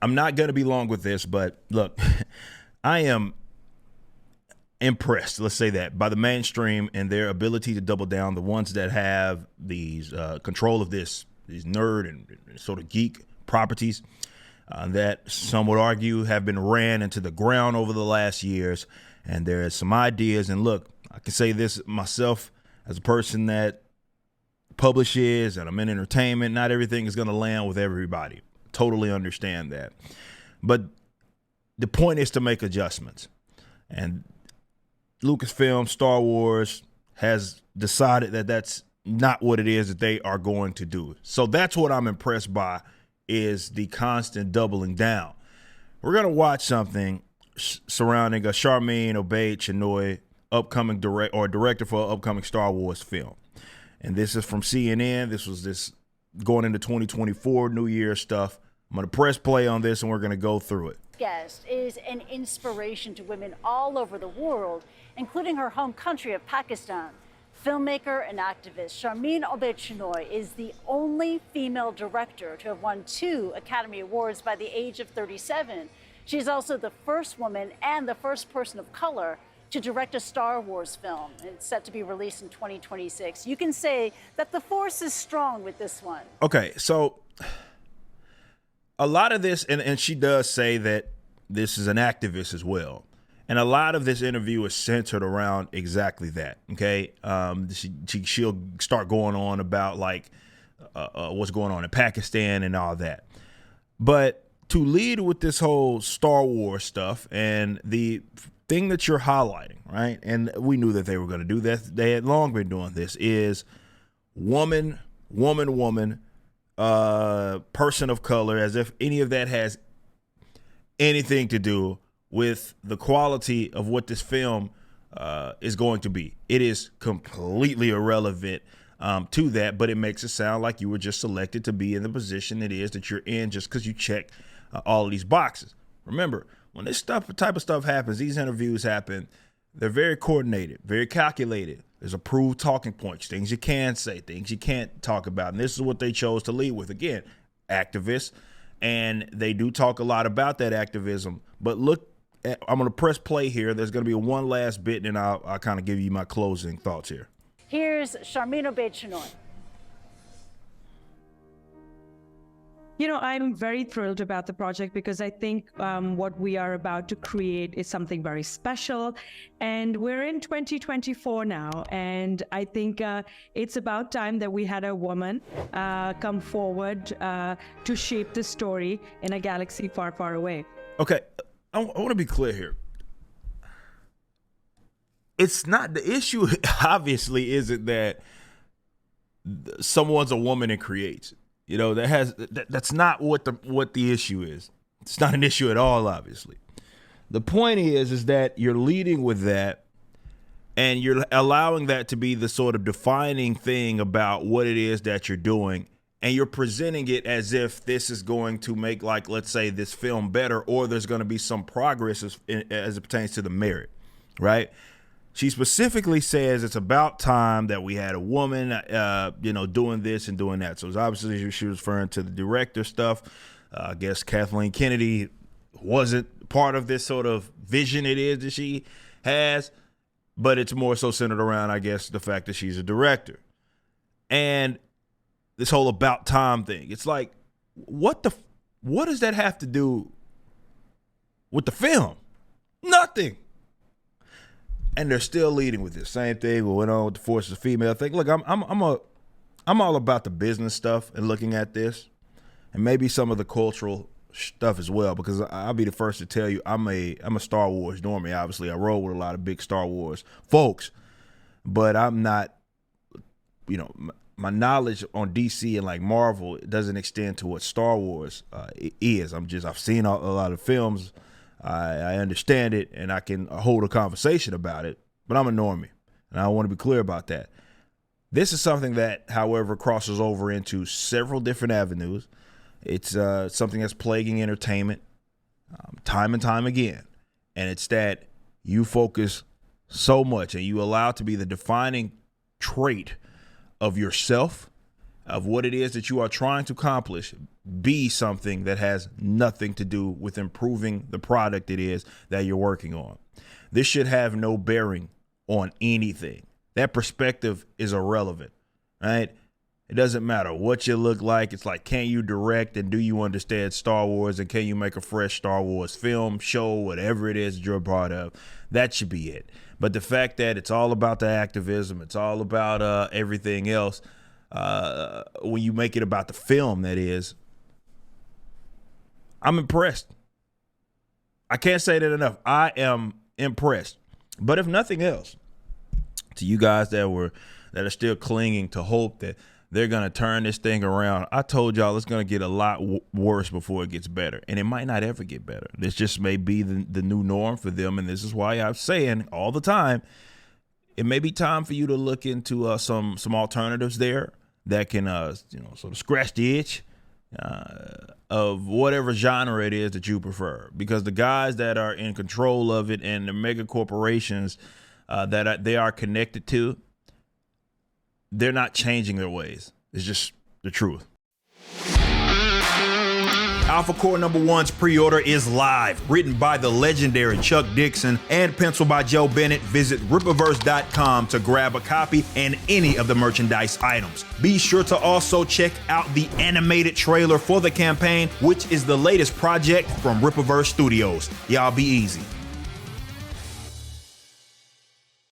I'm not going to be long with this, but look, I am impressed, let's say that, by the mainstream and their ability to double down. The ones that have these control of these nerd and sort of geek properties that some would argue have been ran into the ground over the last years. And there's some ideas. And look, I can say this myself as a person that publishes and I'm in entertainment. Not everything is going to land with everybody. Totally understand that. But the point is to make adjustments. And Lucasfilm, Star Wars has decided that that's not what it is that they are going to do. So that's what I'm impressed by, is the constant doubling down. We're going to watch something surrounding a Charmaine Obaid-Chinoy upcoming director for an upcoming Star Wars film. And this is from CNN. This was going into 2024 New Year stuff. I'm going to press play on this and we're going to go through it. Guest is an inspiration to women all over the world, including her home country of Pakistan. Filmmaker and activist Charmaine Obaid-Chinoy is the only female director to have won 2 Academy Awards by the age of 37. She's also the first woman and the first person of color to direct a Star Wars film. It's set to be released in 2026. You can say that the force is strong with this one. Okay, so a lot of this, and she does say that this is an activist as well. And a lot of this interview is centered around exactly that. Okay, she'll start going on about like what's going on in Pakistan and all that. But to lead with this whole Star Wars stuff and the thing that you're highlighting, right? And we knew that they were going to do that. They had long been doing this. Is woman, person of color, as if any of that has anything to do with the quality of what this film is going to be. It is completely irrelevant to that, but it makes it sound like you were just selected to be in the position it is that you're in just because you check all of these boxes. Remember, when this type of stuff happens, these interviews happen, they're very coordinated, very calculated. There's approved talking points, things you can say, things you can't talk about. And this is what they chose to lead with. Again, activists. And they do talk a lot about that activism. But look, I'm going to press play here. There's going to be one last bit, and I'll kind of give you my closing thoughts here. Here's Charmaine Obaid-Chinoy. You know, I'm very thrilled about the project because I think what we are about to create is something very special. And we're in 2024 now. And I think it's about time that we had a woman come forward to shape the story in a galaxy far, far away. Okay, I want to be clear here. It's not, the issue obviously isn't that someone's a woman and creates it. You know, that's not what the issue is. It's not an issue at all, obviously. The point is that you're leading with that and you're allowing that to be the sort of defining thing about what it is that you're doing. And you're presenting it as if this is going to make, like, let's say, this film better, or there's going to be some progress as it pertains to the merit, right? She specifically says it's about time that we had a woman, doing this and doing that. So it's obviously she was referring to the director stuff. I guess Kathleen Kennedy wasn't part of this sort of vision it is that she has, but it's more so centered around, I guess, the fact that she's a director. And this whole about time thing, it's like, what does that have to do with the film? Nothing. And they're still leading with this same thing. We went on with the force of female thing. Look, I'm all about the business stuff and looking at this, and maybe some of the cultural stuff as well. Because I'll be the first to tell you, I'm a Star Wars normie. Obviously, I roll with a lot of big Star Wars folks, but I'm not. You know, my knowledge on DC and like Marvel doesn't extend to what Star Wars is. I've seen a lot of films. I understand it, and I can hold a conversation about it, but I'm a normie, and I want to be clear about that. This is something that, however, crosses over into several different avenues. It's something that's plaguing entertainment time and time again, and it's that you focus so much and you allow it to be the defining trait of yourself, of what it is that you are trying to accomplish be something that has nothing to do with improving the product it is that you're working on. This should have no bearing on anything. That perspective is irrelevant, right? It doesn't matter what you look like. It's like, can you direct and do you understand Star Wars, and can you make a fresh Star Wars film, show, whatever it is that you're a part of? That should be it. But the fact that it's all about the activism, it's all about everything else, when you make it about the film, that is, I'm impressed. I can't say that enough. I am impressed. But if nothing else, to you guys that are still clinging to hope that they're going to turn this thing around, I told y'all it's going to get a lot worse before it gets better. And it might not ever get better. This just may be the new norm for them. And this is why I'm saying all the time, it may be time for you to look into some alternatives there that can sort of scratch the itch of whatever genre it is that you prefer. Because the guys that are in control of it and the mega corporations they are connected to, they're not changing their ways. It's just the truth. Alpha Core #1's pre-order is live. Written by the legendary Chuck Dixon and penciled by Joe Bennett. Visit Rippaverse.com to grab a copy and any of the merchandise items. Be sure to also check out the animated trailer for the campaign, which is the latest project from Rippaverse Studios. Y'all be easy.